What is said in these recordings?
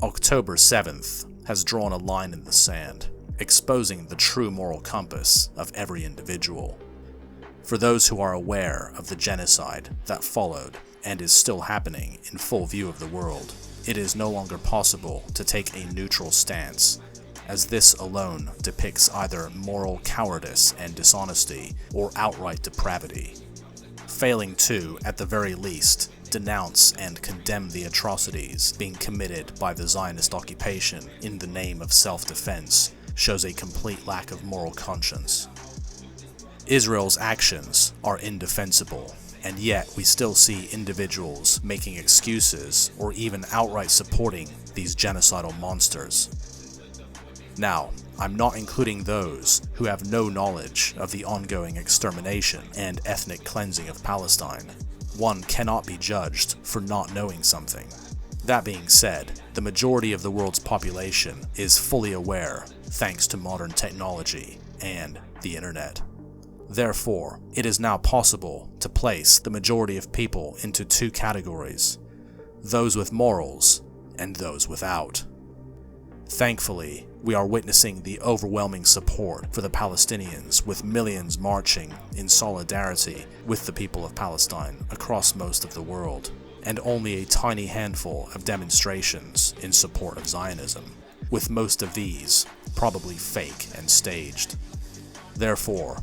October 7th has drawn a line in the sand, exposing the true moral compass of every individual. For those who are aware of the genocide that followed and is still happening in full view of the world, it is no longer possible to take a neutral stance, as this alone depicts either moral cowardice and dishonesty or outright depravity. Failing to, at the very least, denounce and condemn the atrocities being committed by the Zionist occupation in the name of self-defense shows a complete lack of moral conscience. Israel's actions are indefensible, and yet we still see individuals making excuses or even outright supporting these genocidal monsters. Now, I'm not including those who have no knowledge of the ongoing extermination and ethnic cleansing of Palestine. One cannot be judged for not knowing something. That being said, the majority of the world's population is fully aware thanks to modern technology and the internet. Therefore, it is now possible to place the majority of people into two categories: those with morals and those without. Thankfully, we are witnessing the overwhelming support for the Palestinians, with millions marching in solidarity with the people of Palestine across most of the world, and only a tiny handful of demonstrations in support of Zionism, with most of these probably fake and staged. Therefore,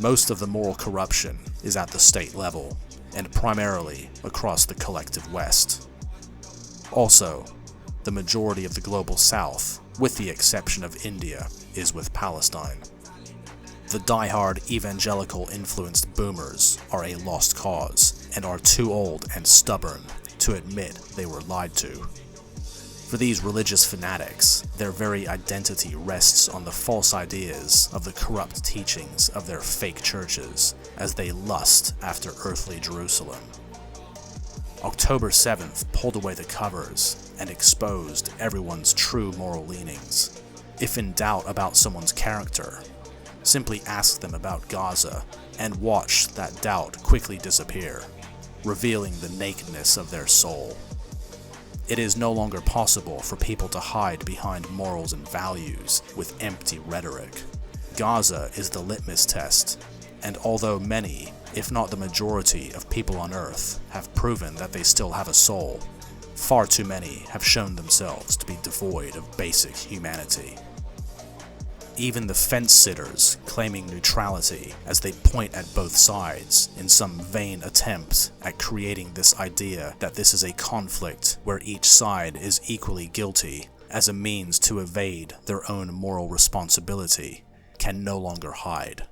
most of the moral corruption is at the state level, and primarily across the collective West. Also, the majority of the global South, with the exception of India, is with Palestine. The die-hard evangelical-influenced boomers are a lost cause, and are too old and stubborn to admit they were lied to. For these religious fanatics, their very identity rests on the false ideas of the corrupt teachings of their fake churches, as they lust after earthly Jerusalem. October 7th pulled away the covers and exposed everyone's true moral leanings. If in doubt about someone's character, simply ask them about Gaza and watch that doubt quickly disappear, revealing the nakedness of their soul. It is no longer possible for people to hide behind morals and values with empty rhetoric. Gaza is the litmus test, and although many, if not the majority, of people on Earth have proven that they still have a soul, far too many have shown themselves to be devoid of basic humanity. Even the fence-sitters claiming neutrality as they point at both sides in some vain attempt at creating this idea that this is a conflict where each side is equally guilty as a means to evade their own moral responsibility can no longer hide.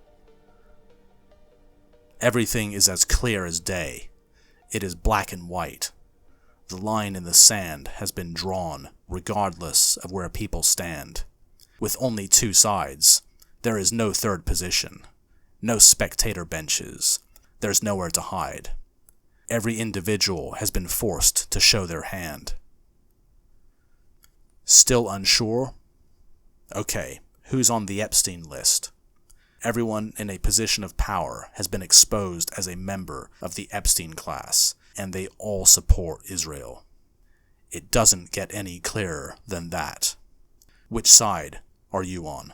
Everything is as clear as day. It is black and white. The line in the sand has been drawn, regardless of where people stand. With only two sides, there is no third position, no spectator benches, there's nowhere to hide. Every individual has been forced to show their hand. Still unsure? Okay, who's on the Epstein list? Everyone in a position of power has been exposed as a member of the Epstein class, and they all support Israel. It doesn't get any clearer than that. Which side are you on?